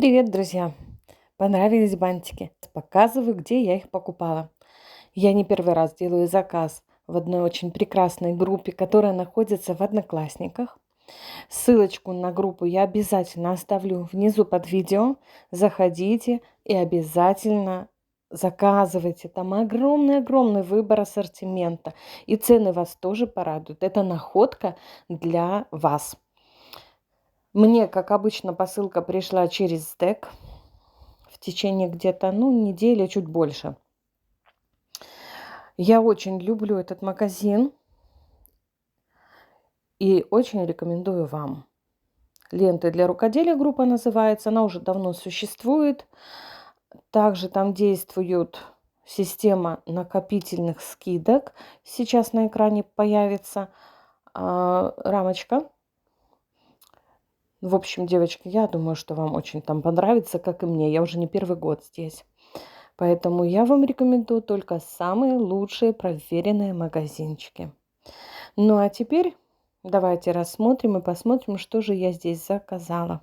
Привет, друзья! Понравились бантики? Показываю, где я их покупала. Я не первый раз делаю заказ в одной очень прекрасной группе, которая находится в Одноклассниках. Ссылочку на группу я обязательно оставлю внизу под видео. Заходите и обязательно заказывайте. Там огромный-огромный выбор ассортимента. И цены вас тоже порадуют. Это находка для вас. Мне, как обычно, посылка пришла через стек в течение где-то, недели, чуть больше. Я очень люблю этот магазин и очень рекомендую вам. «Ленты для рукоделия» группа называется, она уже давно существует. Также там действует система накопительных скидок. Сейчас на экране появится рамочка. В общем, девочки, я думаю, что вам очень там понравится, как и мне. Я уже не первый год здесь. Поэтому я вам рекомендую только самые лучшие проверенные магазинчики. Ну а теперь давайте рассмотрим и посмотрим, что же я здесь заказала.